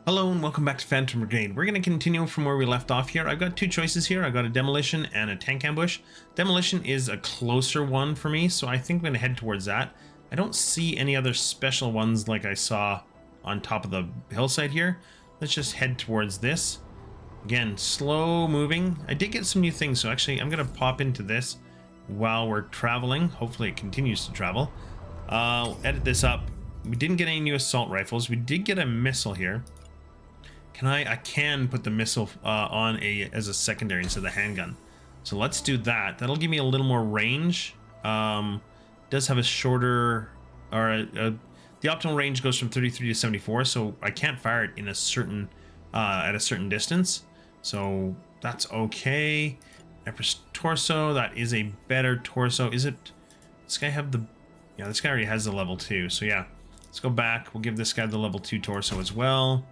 Hello and welcome back to Phantom Brigade. We're going to continue from where we left off here. I've got two choices here. I've got a demolition and a tank ambush. Demolition is a closer one for me, so I think I'm going to head towards that. I don't see any other special ones like I saw on top of the hillside here. Let's just head towards this. Again, slow moving. I did get some new things, so actually I'm going to pop into this while we're traveling. Hopefully it continues to travel. I'll edit this up. We didn't get any new assault rifles. We did get a missile here. I can put the missile on as a secondary instead of the handgun. So let's do that. That'll give me a little more range. Does have a shorter, or the optimal range goes from 33 to 74, so I can't fire it in a certain at a certain distance. So that's okay. Empress torso, that is a better torso. Is it? This guy have the? Yeah, this guy already has the level 2. So yeah, let's go back. We'll give this guy the level 2 torso as well.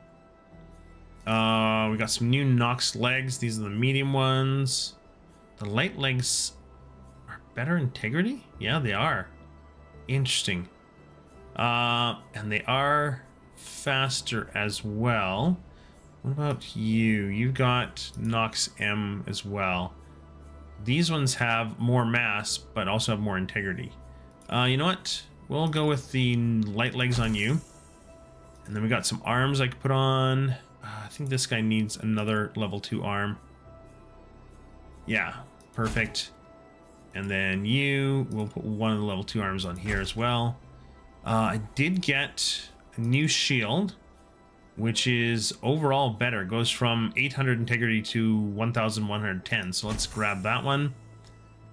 We got some new Nox legs. These are the medium ones. The light legs are better integrity? Yeah, they are. Interesting. And they are faster as well. What about you? You've got Nox M as well. These ones have more mass, but also have more integrity. You know what? We'll go with the light legs on you. And then we got some arms I could put on. I think this guy needs another level 2 arm. Yeah, perfect. And then we'll put one of the level 2 arms on here as well. I did get a new shield, which is overall better. It goes from 800 integrity to 1110. So let's grab that one.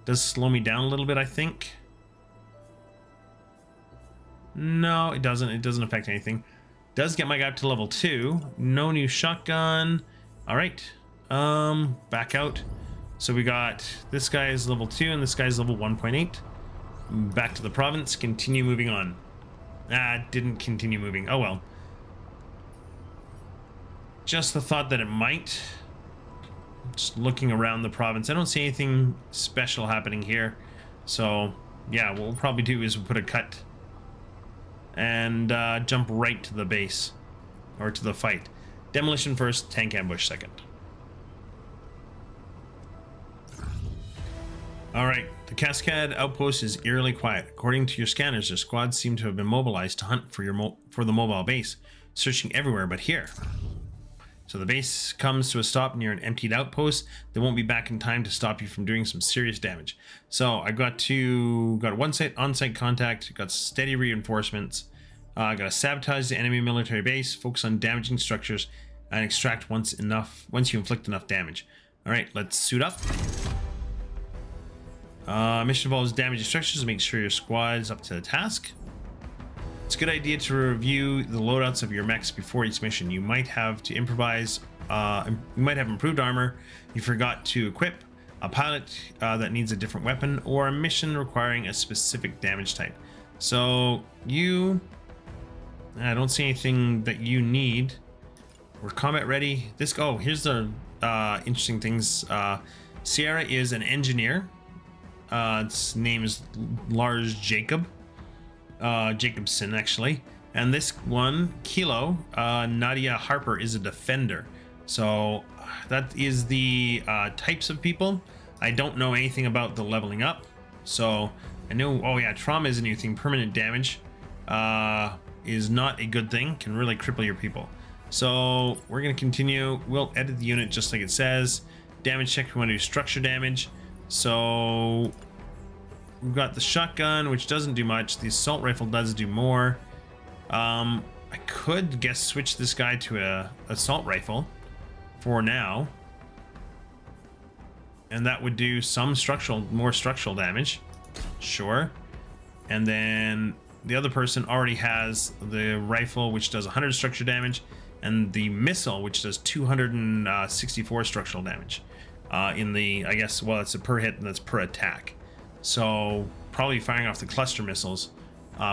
Does slow me down a little bit, I think. No, it doesn't. It doesn't affect anything. Does get my guy up to level 2. No new shotgun. All right. Back out. So we got this guy is level 2 and this guy's level 1.8. Back to the province. Continue moving on. Didn't continue moving. Oh well. Just the thought that it might. Just looking around the province. I don't see anything special happening here. So yeah, what we'll probably do is we'll put a cut and jump right to the base, or to the fight. Demolition first, tank ambush second. Alright, the Kaskad outpost is eerily quiet. According to your scanners, your squads seem to have been mobilized to hunt for the mobile base, searching everywhere but here. So the base comes to a stop near an emptied outpost. They won't be back in time to stop you from doing some serious damage. So I got one on-site contact, got steady reinforcements. I got to sabotage the enemy military base, focus on damaging structures, and extract once you inflict enough damage. All right, let's suit up. Mission involves damaging structures. Make sure your squad is up to the task. It's a good idea to review the loadouts of your mechs before each mission. You might have to improvise. You might have improved armor you forgot to equip, a pilot that needs a different weapon, or a mission requiring a specific damage type. So I don't see anything that you need. We're combat ready. Here's the interesting things. Sierra is an engineer. Its name is Lars Jacobson actually, and this one, Kilo, Nadia Harper, is a defender. So that is the types of people. I don't know anything about the leveling up, so I know. Oh yeah, trauma is a new thing. Permanent damage is not a good thing, can really cripple your people. So we're going to continue. We'll edit the unit just like it says. Damage check, we want to do structure damage. So we've got the shotgun, which doesn't do much. The assault rifle does do more. I could switch this guy to a assault rifle for now, and that would do some more structural damage. Sure. And then the other person already has the rifle, which does 100 structure damage, and the missile, which does 264 structural damage. I guess, well, it's a per hit and that's per attack. So probably firing off the cluster missiles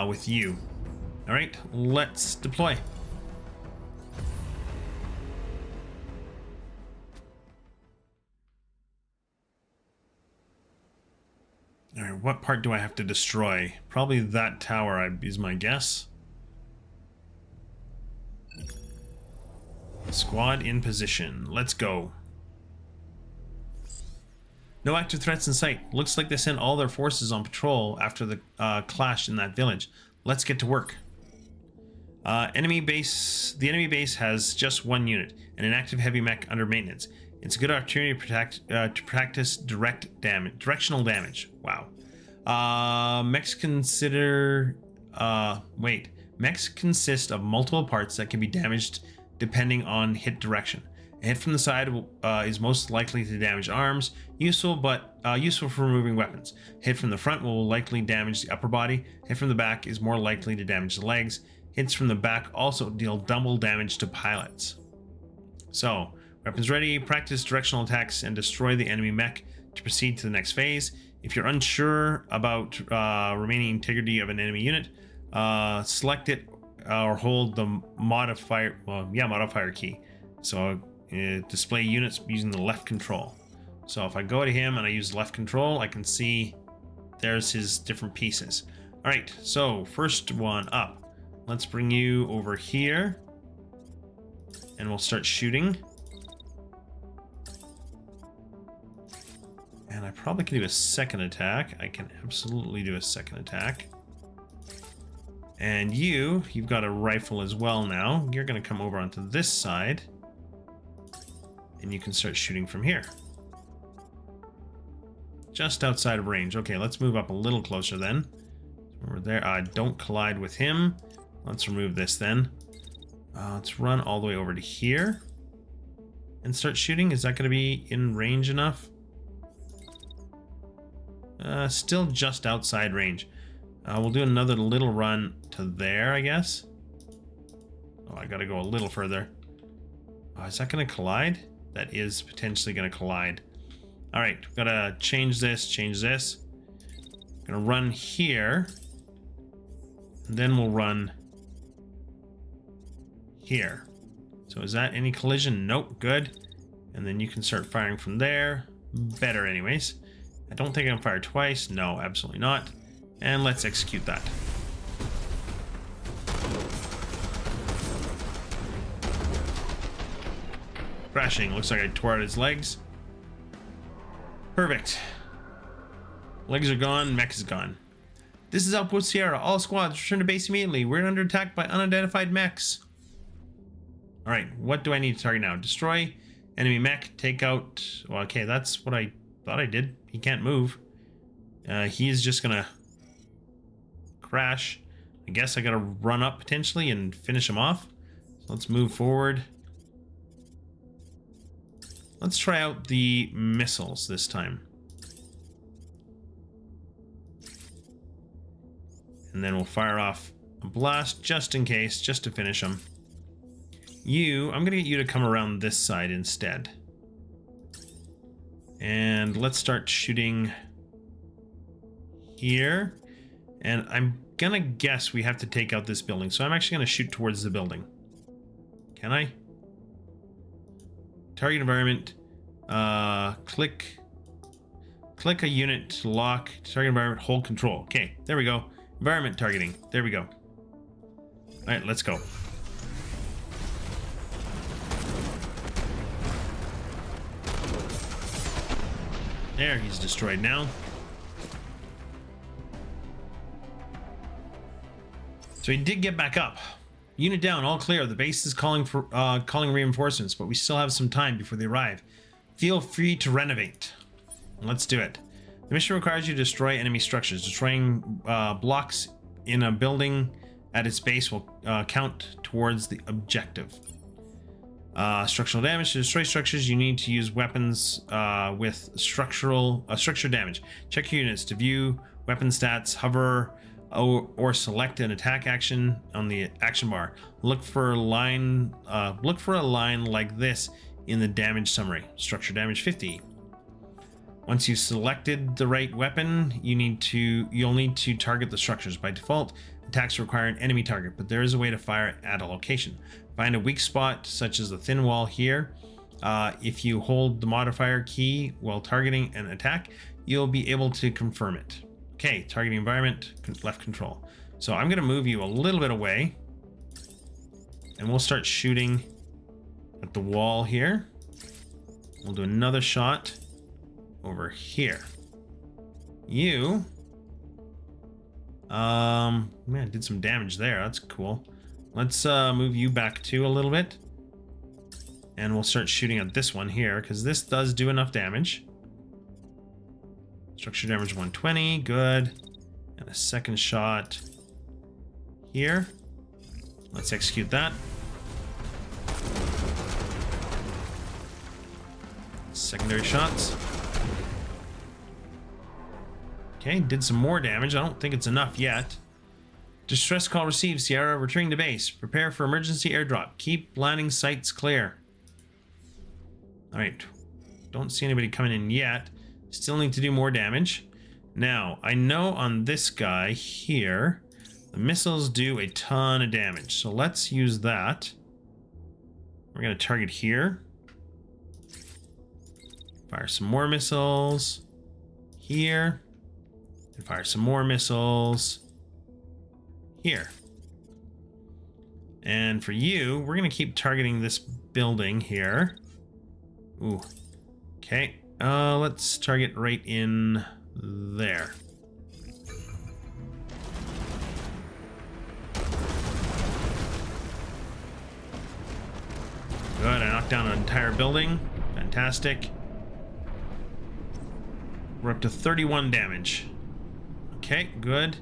with you. All right, let's deploy. All right, what part do I have to destroy? Probably that tower is my guess. Squad in position. Let's go. No active threats in sight. Looks like they sent all their forces on patrol after the clash in that village. Let's get to work. Enemy base. The enemy base has just one unit and an active heavy mech under maintenance. It's a good opportunity to practice directional damage. Wow. Mechs consist of multiple parts that can be damaged depending on hit direction. A hit from the side is most likely to damage arms, useful for removing weapons. A hit from the front will likely damage the upper body. A hit from the back is more likely to damage the legs. Hits from the back also deal double damage to pilots. So, weapons ready, practice directional attacks, and destroy the enemy mech to proceed to the next phase. If you're unsure about remaining integrity of an enemy unit, select it or hold the modifier key. So display units using the left control. So if I go to him and I use left control, I can see there's his different pieces. All right, so first one up. Let's bring you over here and we'll start shooting. And I probably can do a second attack. I can absolutely do a second attack. And you've got a rifle as well now. You're going to come over onto this side. And you can start shooting from here. Just outside of range. Okay, let's move up a little closer then. Over there. Don't collide with him. Let's remove this then. Let's run all the way over to here. And start shooting. Is that going to be in range enough? Still just outside range. We'll do another little run to there, I guess. Oh, I gotta go a little further. Is that gonna collide? That is potentially gonna collide. All right, we've gotta change this. Gonna run here. And then we'll run here. So is that any collision? Nope, good. And then you can start firing from there. Better anyways. I don't think I can fire twice. No, absolutely not. And let's execute that. Crashing. Looks like I tore out his legs. Perfect. Legs are gone. Mech is gone. This is Outpost Sierra. All squads return to base immediately. We're under attack by unidentified mechs. Alright, what do I need to target now? Destroy enemy mech. Take out... Well, okay, that's what I thought I did. He can't move. He's just gonna crash. I guess I gotta run up potentially and finish him off. So let's move forward. Let's try out the missiles this time. And then we'll fire off a blast just in case, just to finish him. I'm gonna get you to come around this side instead. And let's start shooting here. And I'm gonna guess we have to take out this building. So I'm actually gonna shoot towards the building. Can I? Target environment. Click a unit to lock. Target environment, hold control. Okay, there we go. Environment targeting. There we go. Alright, let's go. There, he's destroyed now. So he did get back up. Unit down, all clear. The base is calling reinforcements, but we still have some time before they arrive. Feel free to renovate. Let's do it. The mission requires you to destroy enemy structures. Destroying blocks in a building at its base will count towards the objective. Structural damage. To destroy structures, you need to use weapons with structure damage. Check your units to view weapon stats. Hover or select an attack action on the action bar. Look for a line like this in the damage summary. Structure damage 50. Once you've selected the right weapon, you'll need to target the structures. By default, attacks require an enemy target, but there is a way to fire at a location. Find a weak spot, such as the thin wall here. If you hold the modifier key while targeting an attack, you'll be able to confirm it. Okay, targeting environment, left control. So I'm going to move you a little bit away, and we'll start shooting at the wall here. We'll do another shot over here. You, man, did some damage there. That's cool. Let's move you back too a little bit. And we'll start shooting at this one here, because this does do enough damage. Structure damage 120, good. And a second shot here. Let's execute that. Secondary shots. Okay, did some more damage. I don't think it's enough yet. Distress call received, Sierra. Returning to base. Prepare for emergency airdrop. Keep landing sites clear. Alright. Don't see anybody coming in yet. Still need to do more damage. Now, I know on this guy here, the missiles do a ton of damage. So let's use that. We're going to target here. Fire some more missiles. Here. And fire some more missiles. Here. And for you, we're going to keep targeting this building here. Ooh. Okay. Let's target right in there. Good, I knocked down an entire building. Fantastic. We're up to 31 damage. Okay, good.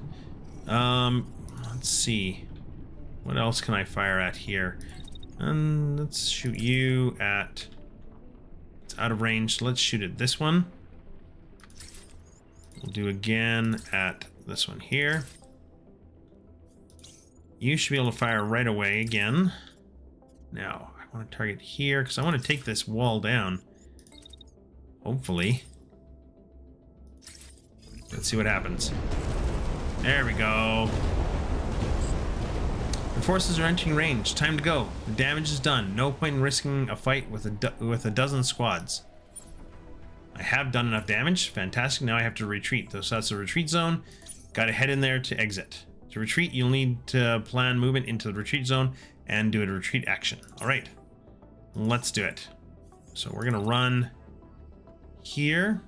Let's see. What else can I fire at here? Let's shoot you at... It's out of range, so let's shoot at this one. We'll do again at this one here. You should be able to fire right away again. Now, I want to target here because I want to take this wall down. Hopefully. Let's see what happens. There we go. The forces are entering range. Time to go. The damage is done. No point in risking a fight with a dozen squads. I have done enough damage. Fantastic. Now I have to retreat. So that's a retreat zone. Got to head in there to exit. To retreat, you'll need to plan movement into the retreat zone and do a retreat action. All right. Let's do it. So we're going to run here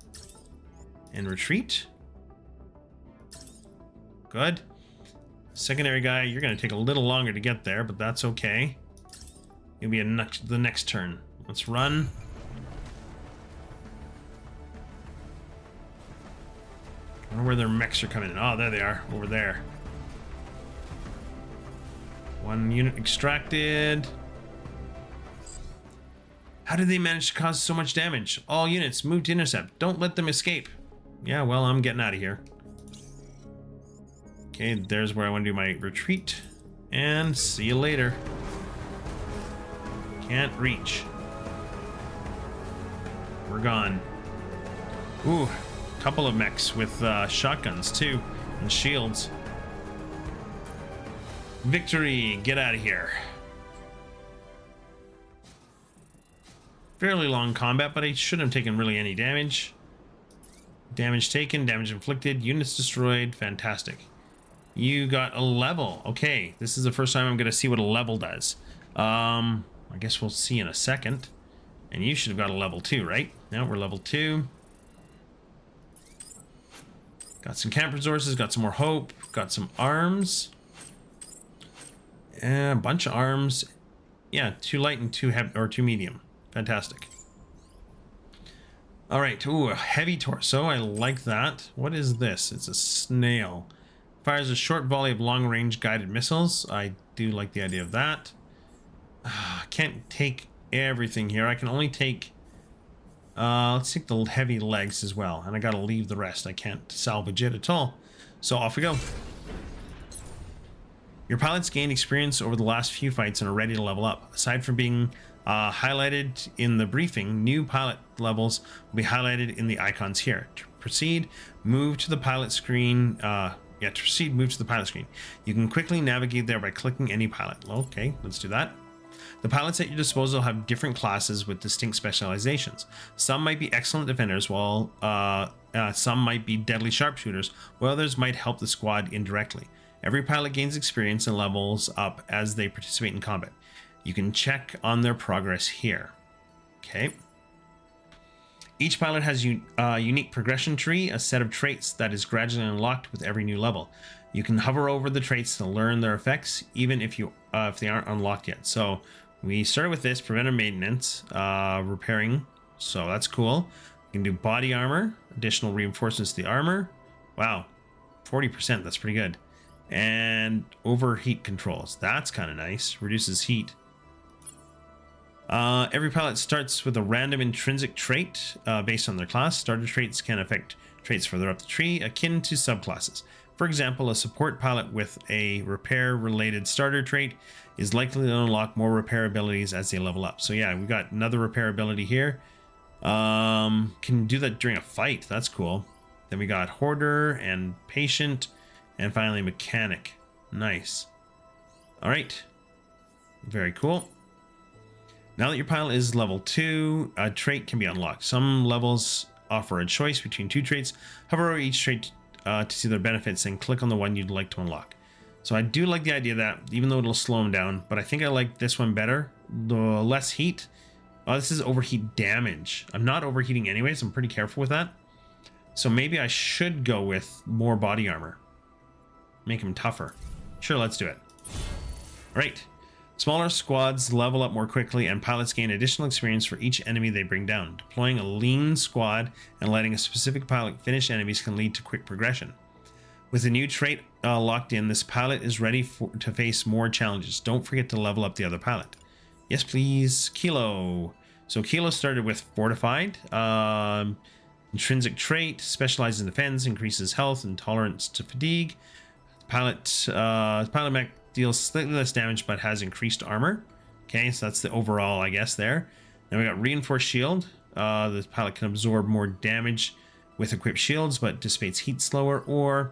and retreat. Good. Secondary guy, you're going to take a little longer to get there, but that's okay. You'll be the next turn. Let's run. I wonder where their mechs are coming in. Oh, there they are, over there. One unit extracted. How did they manage to cause so much damage? All units, move to intercept. Don't let them escape. Yeah, well, I'm getting out of here. Okay, there's where I want to do my retreat. And see you later. Can't reach. We're gone. Ooh, couple of mechs with shotguns too, and shields. Victory! Get out of here. Fairly long combat, but I shouldn't have taken really any damage. Damage taken, damage inflicted, units destroyed. Fantastic. You got a level. Okay, this is the first time I'm going to see what a level does. I guess we'll see in a second. And you should have got a level 2, right? Now we're level 2. Got some camp resources, got some more hope, got some arms. A bunch of arms. Yeah, 2 light and 2 heavy, or 2 medium. Fantastic. All right. Ooh, a heavy torso. I like that. What is this? It's a snail. Fires a short volley of long-range guided missiles. I do like the idea of that. I can't take everything here. I can only take... let's take the heavy legs as well. And I gotta leave the rest. I can't salvage it at all. So off we go. Your pilots gained experience over the last few fights and are ready to level up. Aside from being highlighted in the briefing, new pilot levels will be highlighted in the icons here. To proceed, move to the pilot screen. To proceed, move to the pilot screen. You can quickly navigate there by clicking any pilot. Okay, let's do that. The pilots at your disposal have different classes with distinct specializations. Some might be excellent defenders, while some might be deadly sharpshooters, while others might help the squad indirectly. Every pilot gains experience and levels up as they participate in combat. You can check on their progress here. Okay. Each pilot has a unique progression tree, a set of traits that is gradually unlocked with every new level. You can hover over the traits to learn their effects, even if they aren't unlocked yet. So we started with this preventive maintenance, repairing. So that's cool. We can do body armor, additional reinforcements to the armor. Wow, 40%. That's pretty good. And overheat controls. That's kind of nice. Reduces heat. Every pilot starts with a random intrinsic trait based on their class. Starter traits can affect traits further up the tree, akin to subclasses. For example, a support pilot with a repair-related starter trait is likely to unlock more repair abilities as they level up. So yeah, we got another repair ability here. Can do that during a fight. That's cool. Then we got Hoarder and Patient, and finally Mechanic. Nice. All right. Very cool. Now that your pilot is level 2, a trait can be unlocked. Some levels offer a choice between 2 traits. Hover over each trait to see their benefits and click on the one you'd like to unlock. So I do like the idea that, even though it'll slow them down, but I think I like this one better. The less heat. Oh, this is overheat damage. I'm not overheating anyways. I'm pretty careful with that. So maybe I should go with more body armor. Make him tougher. Sure, let's do it. All right. Smaller squads level up more quickly, and pilots gain additional experience for each enemy they bring down. Deploying a lean squad and letting a specific pilot finish enemies can lead to quick progression. With a new trait locked in, this pilot is ready to face more challenges. Don't forget to level up the other pilot. Yes, please. Kilo. So Kilo started with Fortified. Intrinsic trait, specializes in defense, increases health and tolerance to fatigue. Pilot mech deals slightly less damage but has increased armor. Okay, so that's the overall, I guess, there. Then we got Reinforced Shield. The pilot can absorb more damage with equipped shields but dissipates heat slower. Or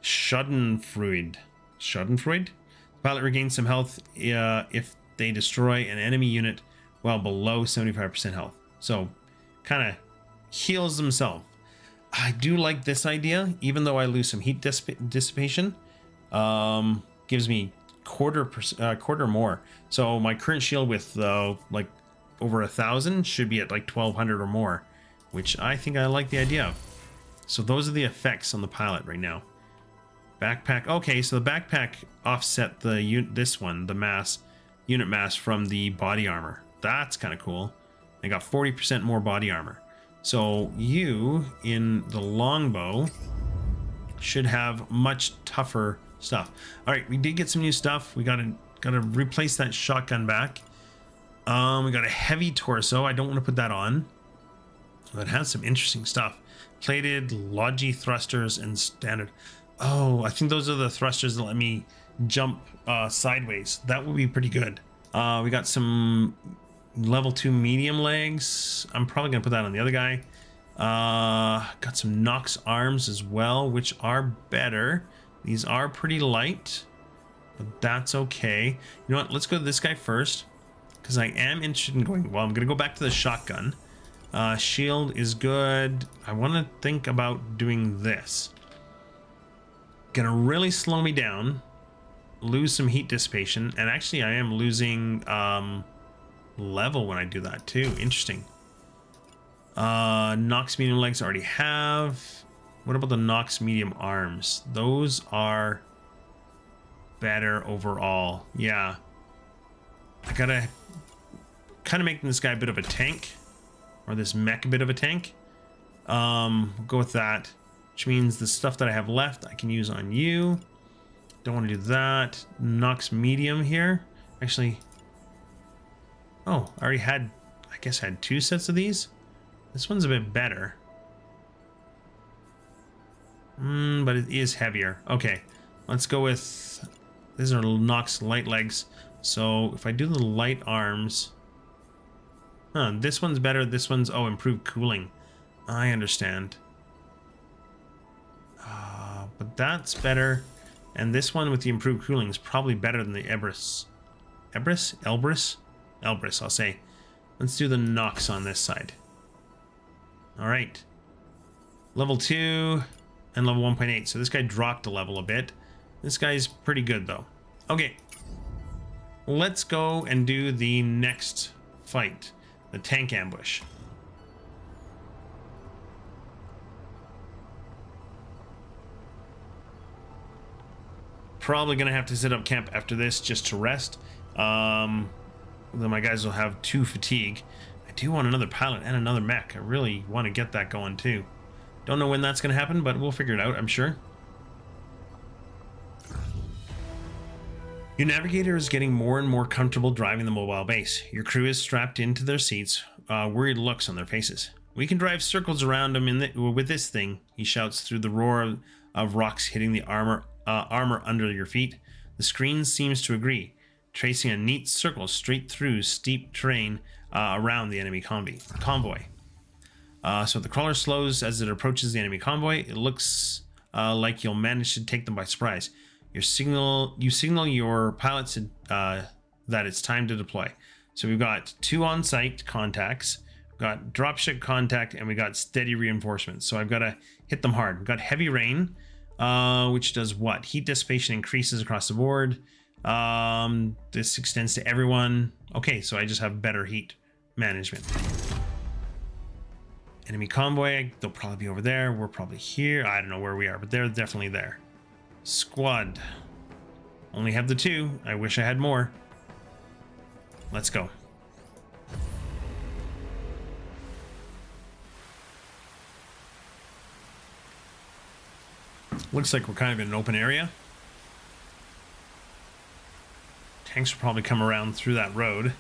Schadenfreude. Schadenfreude? The pilot regains some health if they destroy an enemy unit while below 75% health. So, kind of heals themselves. I do like this idea, even though I lose some heat dissipation. Gives me quarter more. So my current shield with like over 1,000 should be at like 1,200 or more, which I think I like the idea of. So those are the effects on the pilot right now. Backpack. Okay, so the backpack offset the unit mass from the body armor. That's kind of cool. I got 40% more body armor. So you in the longbow should have much tougher stuff. All right, we did get some new stuff. We gotta replace that shotgun back. We got a heavy torso. I don't want to put that on. But it has some interesting stuff. Plated, logi thrusters, and standard. Oh, I think those are the thrusters that let me jump sideways. That would be pretty good. We got some level 2 medium legs. I'm probably gonna put that on the other guy. Got some Nox arms as well, which are better. These are pretty light, but that's okay. You know what? Let's go to this guy first, because I am interested in going. Well, I'm gonna go back to the shotgun. Shield is good. I want to think about doing this. Gonna really slow me down, lose some heat dissipation, and actually I am losing level when I do that too. Interesting. Nox medium legs I already have. What about the Nox medium arms? Those are better overall. Yeah. I gotta kind of make this guy a bit of a tank, or this mech a bit of a tank. We'll go with that, which means the stuff that I have left I can use on you. Don't want to do that. Nox medium here. Actually, oh, I already had, I guess I had 2 sets of these. This one's a bit better. But it is heavier. Okay, let's go with, these are Nox light legs. So if I do the light arms, this one's better. This one's, oh, improved cooling. I understand. But that's better. And this one with the improved cooling is probably better than the Elbrus. Elbrus, I'll say. Let's do the Nox on this side. All right. Level 2 and level 1.8. So this guy dropped a level a bit. This guy's pretty good though. Okay. let's go and do the next fight, the tank ambush. Probably gonna have to set up camp after this just to rest. Then my guys will have 2 fatigue. I do want another pilot and another mech. I really want to get that going too. Don't know when that's gonna happen, but we'll figure it out, I'm sure. Your navigator is getting more and more comfortable driving the mobile base. Your crew is strapped into their seats, worried looks on their faces. We can drive circles around them with this thing, he shouts through the roar of rocks hitting the armor under your feet. The screen seems to agree, tracing a neat circle straight through steep terrain around the enemy convoy. So the crawler slows as it approaches the enemy convoy. It looks like you'll manage to take them by surprise. You signal your pilots that it's time to deploy. So we've got 2 on-site contacts, we've got dropship contact, and we got steady reinforcements. So I've got to hit them hard. We've got heavy rain, which does what? Heat dissipation increases across the board. This extends to everyone. Okay, so I just have better heat management. Enemy convoy, they'll probably be over there. We're probably here. I don't know where we are, but they're definitely there. Squad. Only have the 2. I wish I had more. Let's go. Looks like we're kind of in an open area. Tanks will probably come around through that road.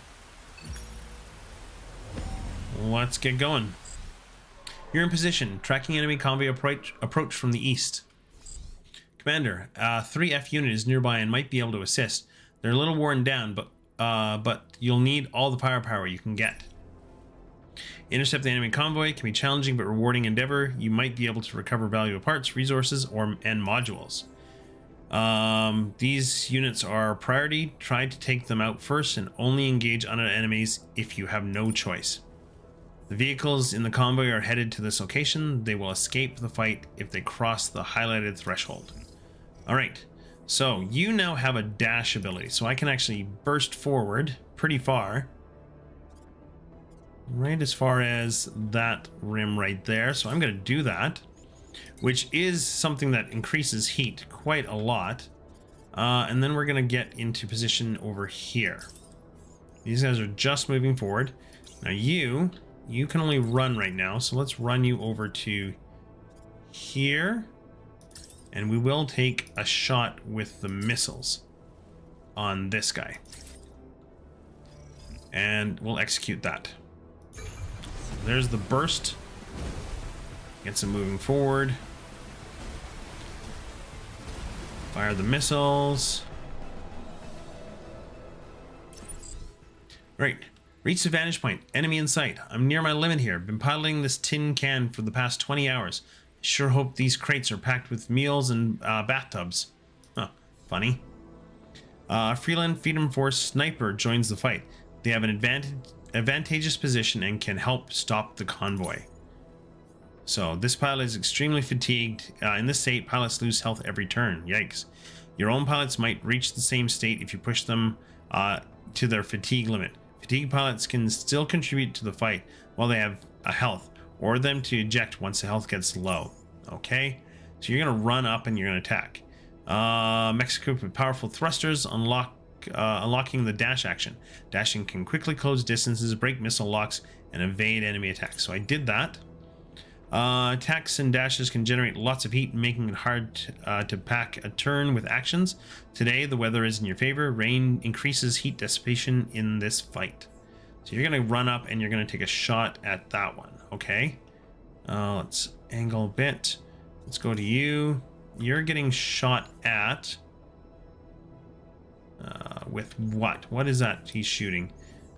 Let's get going. You're in position, tracking enemy convoy approach from the east. Commander, 3F unit is nearby and might be able to assist. They're a little worn down, but you'll need all the firepower you can get. Intercept the enemy convoy can be challenging but rewarding endeavor. You might be able to recover valuable parts, resources, and modules. These units are priority. Try to take them out first and only engage on enemies if you have no choice. The vehicles in the convoy are headed to this location. They will escape the fight if they cross the highlighted threshold. Alright, so you now have a dash ability, so I can actually burst forward pretty far. Right as far as that rim right there. So I'm going to do that, which is something that increases heat quite a lot. And then we're going to get into position over here. These guys are just moving forward. Now you can only run right now, so let's run you over to here. And we will take a shot with the missiles on this guy. And we'll execute that. There's the burst. Gets them moving forward. Fire the missiles. Right. Reach the vantage point. Enemy in sight. I'm near my limit here. Been piloting this tin can for the past 20 hours. Sure hope these crates are packed with meals and bathtubs. Huh. Funny. Fyrland Freedom Force sniper joins the fight. They have an advantageous position and can help stop the convoy. So this pilot is extremely fatigued. In this state, pilots lose health every turn. Yikes. Your own pilots might reach the same state if you push them to their fatigue limit. Fatigue pilots can still contribute to the fight while they have a health, or them to eject once the health gets low. Okay, so you're going to run up and you're going to attack. Mechs equipped with powerful thrusters unlocking the dash action. Dashing can quickly close distances, break missile locks, and evade enemy attacks. So I did that. Attacks and dashes can generate lots of heat, making it hard to pack a turn with actions. Today, the weather is in your favor. Rain increases heat dissipation in this fight. So you're going to run up and you're going to take a shot at that one. Okay. Let's angle a bit. Let's go to you. You're getting shot at with what? What is that he's shooting?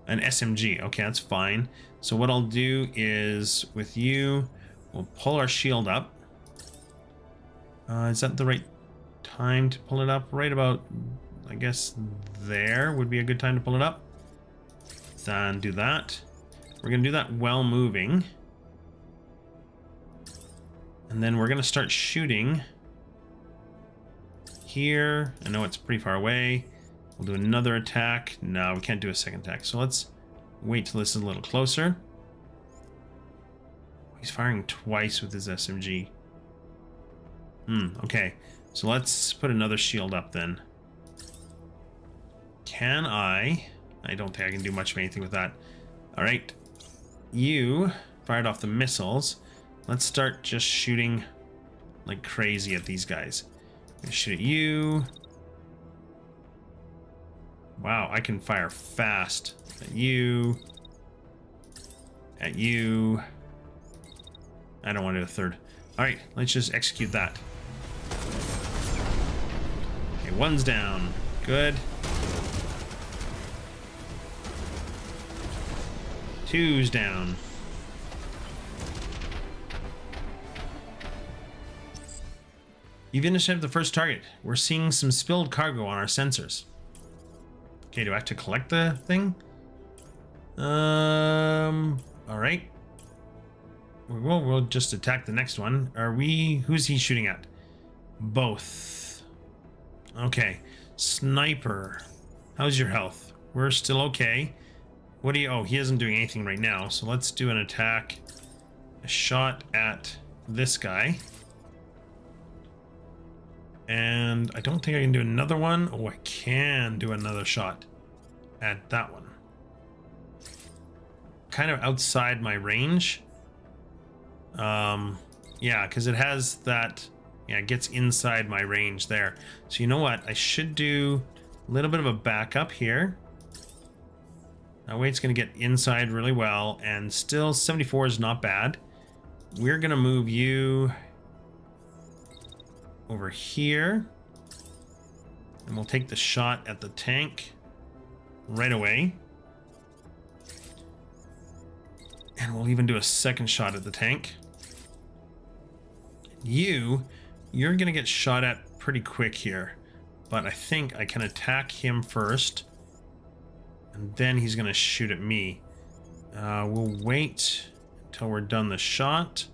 An SMG. Okay, that's fine. So what I'll do is with you, we'll pull our shield up. Is that the right time to pull it up? Right about, I guess, there would be a good time to pull it up. Then do that. We're going to do that while moving. And then we're going to start shooting here. I know it's pretty far away. We'll do another attack. No, we can't do a second attack. So let's wait till this is a little closer. He's firing twice with his SMG. Okay. So let's put another shield up then. Can I don't think I can do much of anything with that. All right. You fired off the missiles. Let's start just shooting like crazy at these guys. I'm gonna shoot at you. Wow, I can fire fast at you. At you. I don't want to do a third. All right, let's just execute that. Okay, one's down. Good. Two's down. You've intercepted the first target. We're seeing some spilled cargo on our sensors. Okay, do I have to collect the thing? All right. We'll just attack the next one. Who's he shooting at? Both. Okay. Sniper. How's your health? We're still okay. What do you... Oh, he isn't doing anything right now. So let's do an attack. A shot at this guy. And I don't think I can do another one. Oh, I can do another shot at that one. Kind of outside my range. Yeah, because it has that... Yeah, it gets inside my range there. So you know what? I should do a little bit of a backup here. That way it's going to get inside really well. And still 74 is not bad. We're going to move you over here. And we'll take the shot at the tank right away. And we'll even do a second shot at the tank. You're going to get shot at pretty quick here. But I think I can attack him first. And then he's going to shoot at me. We'll wait until we're done the shot.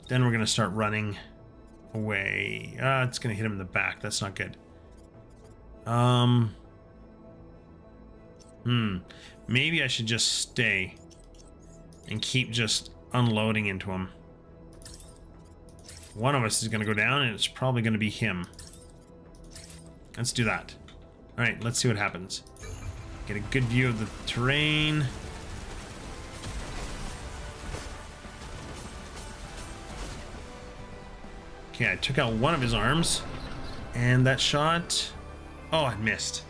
Then we're going to start running away. It's going to hit him in the back. That's not good. Maybe I should just stay and keep just unloading into him. One of us is going to go down, and it's probably going to be him. Let's do that. All right, let's see what happens. Get a good view of the terrain. Okay, I took out one of his arms. And that shot... Oh, I missed.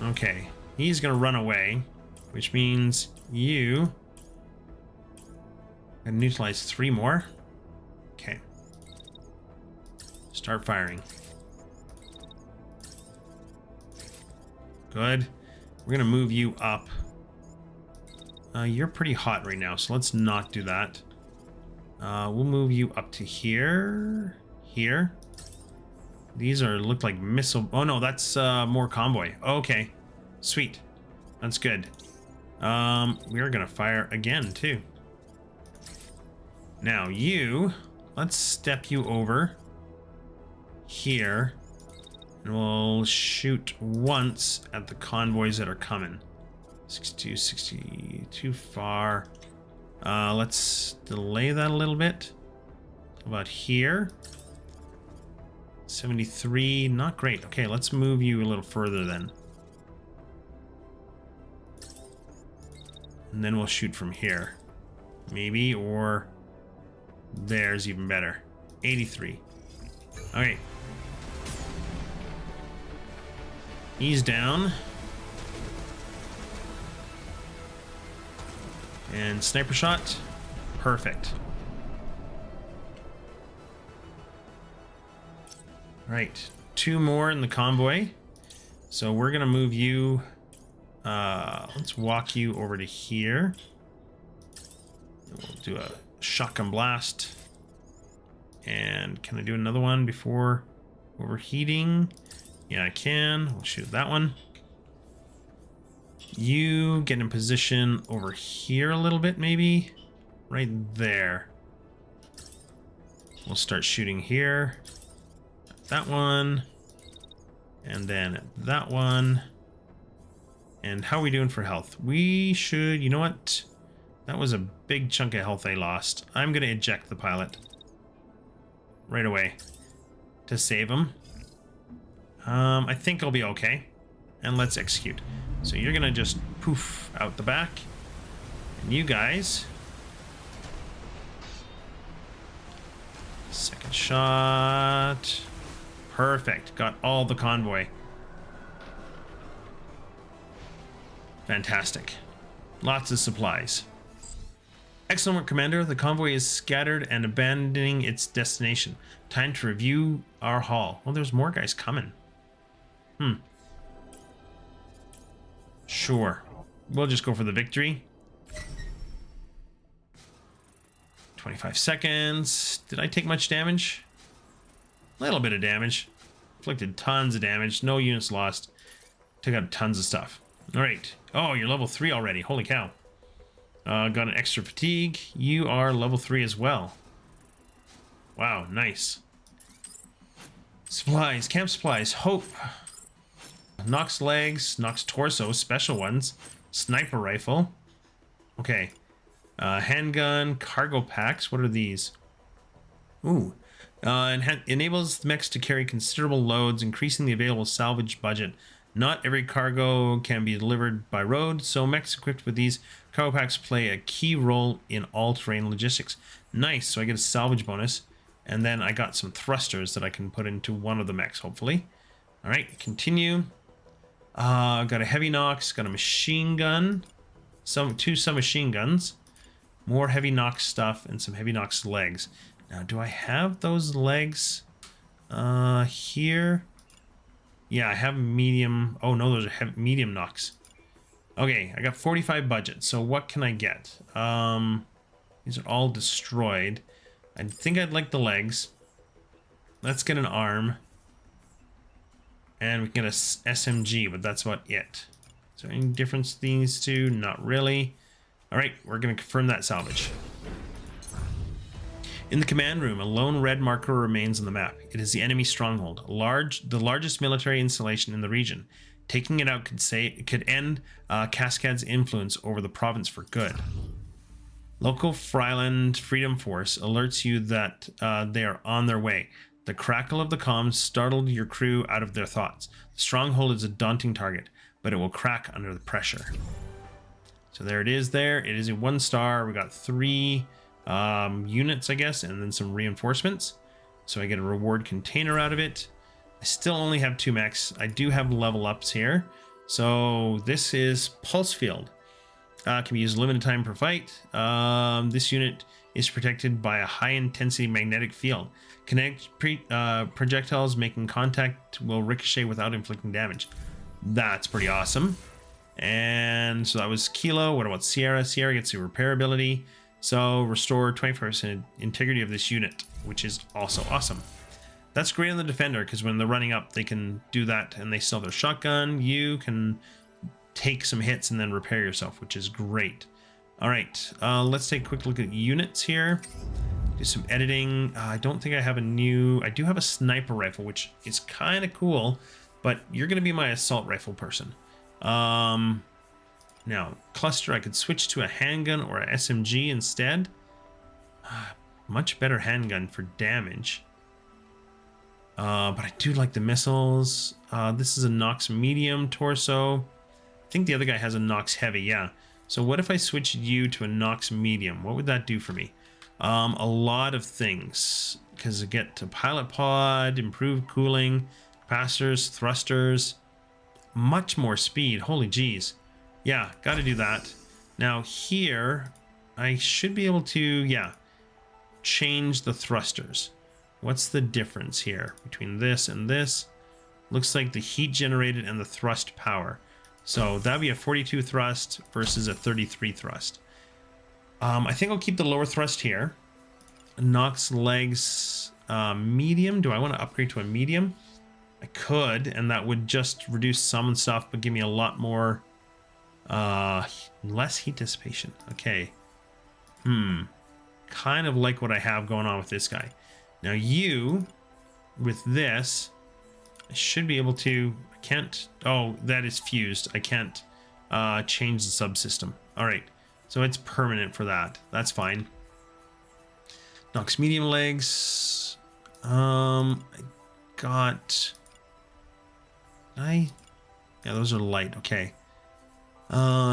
Okay, he's going to run away, which means you... And neutralize 3 more. Okay. Start firing. Good. We're gonna move you up. You're pretty hot right now, so let's not do that. We'll move you up to here. Here. These look like missile... Oh no, that's more convoy. Okay. Sweet. That's good. We're gonna fire again too. Now let's step you over here, and we'll shoot once at the convoys that are coming. 62, 60, too far. Let's delay that a little bit. About here. 73, not great. Okay, let's move you a little further then. And then we'll shoot from here. Maybe, or... There's even better. 83. Okay. He's down. And sniper shot. Perfect. Right. 2 more in the convoy. So we're going to move you. Let's walk you over to here. We'll do a shotgun blast. And can I do another one before overheating? Yeah, I can. We'll shoot that one. You get in position over here a little bit, maybe. Right there. We'll start shooting here. That one. And then that one. And how are we doing for health? We should, you know what? That was a big chunk of health I lost. I'm going to eject the pilot right away to save him. I think I'll be okay. And let's execute. So you're going to just poof out the back. And you guys. Second shot. Perfect. Got all the convoy. Fantastic. Lots of supplies. Excellent work, Commander. The convoy is scattered and abandoning its destination. Time to review our haul. Oh, there's more guys coming. Sure. We'll just go for the victory. 25 seconds. Did I take much damage? A little bit of damage. Inflicted tons of damage. No units lost. Took out tons of stuff. All right. Oh, you're level 3 already. Holy cow. Got an extra fatigue. You are level 3 as well. Wow, nice. Supplies. Camp supplies. Hope. Nox legs. Nox torso. Special ones. Sniper rifle. Okay. Handgun. Cargo packs. What are these? Ooh. Enables the mechs to carry considerable loads, increasing the available salvage budget. Not every cargo can be delivered by road, so mechs equipped with these cargo packs play a key role in all-terrain logistics. Nice, so I get a salvage bonus, and then I got some thrusters that I can put into one of the mechs, hopefully. All right, continue. Got a heavy Nox, got a machine gun, two submachine guns, more heavy Nox stuff, and some heavy Nox legs. Now, do I have those legs here? Yeah, I have medium. Oh, no, those are medium Nox. Okay, I got 45 budget. So what can I get? These are all destroyed. I think I'd like the legs. Let's get an arm. And we can get a SMG, but that's about it. Is there any difference in these two? Not really. All right, we're going to confirm that salvage. In the command room, a lone red marker remains on the map. It is the enemy stronghold, the largest military installation in the region. Taking it out could end Kaskad's influence over the province for good. Local Fyrland Freedom Force alerts you that they are on their way. The crackle of the comms startled your crew out of their thoughts. The stronghold is a daunting target, but it will crack under the pressure. So there it is there. It is a 1-star. We got 3 units, I guess, and then some reinforcements. So I get a reward container out of it. I still only have 2 mechs. I do have level ups here. So this is Pulse Field. Can be used limited time per fight. This unit is protected by a high intensity magnetic field. Projectiles making contact will ricochet without inflicting damage. That's pretty awesome. And so that was Kilo. What about Sierra? Sierra gets the repair ability. So restore 25% integrity of this unit, which is also awesome. That's great on the defender, because when they're running up, they can do that and they still have their shotgun. You can take some hits and then repair yourself, which is great. All right, let's take a quick look at units here. Do some editing. I don't think I have a new... I do have a sniper rifle, which is kind of cool, but you're going to be my assault rifle person. Now, cluster, I could switch to a handgun or a SMG instead. Much better handgun for damage. But I do like the missiles. This is a Nox medium torso. I think the other guy has a Nox heavy, yeah. So what if I switched you to a Nox medium? What would that do for me? A lot of things. Because I get to pilot pod, improved cooling, capacitors, thrusters, much more speed. Holy jeez. Yeah, got to do that. Now here, I should be able to, yeah, change the thrusters. What's the difference here between this and this? Looks like the heat generated and the thrust power. So that'd be a 42 thrust versus a 33 thrust. I think I'll keep the lower thrust here. Nox legs medium. Do I want to upgrade to a medium? I could, and that would just reduce some stuff, but give me a lot more... less heat dissipation. Okay. Kind of like what I have going on with this guy. Now you, with this, I should be able to. I can't. Oh, that is fused. I can't change the subsystem. All right, so it's permanent for that. That's fine. Nox medium legs. I got. Yeah, those are light. Okay.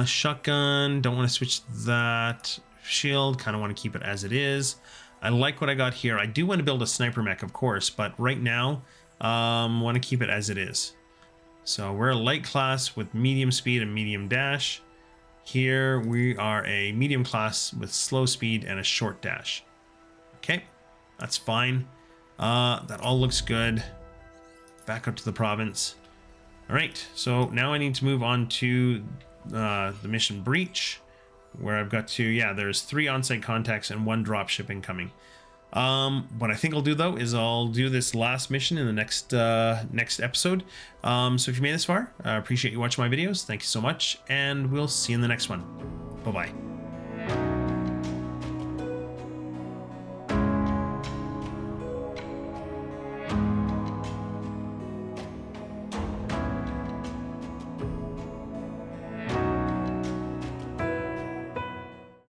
Shotgun. Don't want to switch that. Shield. Kind of want to keep it as it is. I like what I got here. I do want to build a sniper mech, of course, but right now, want to keep it as it is. So we're a light class with medium speed and medium dash. Here we are a medium class with slow speed and a short dash. Okay, that's fine. That all looks good. Back up to the province. All right, so now I need to move on to the mission breach, where I've got to, yeah, there's 3 on-site contacts and 1 drop ship incoming. What I think I'll do though is I'll do this last mission in the next episode. So if you made this far, I appreciate you watching my videos. Thank you so much, and we'll see you in the next one. Bye bye.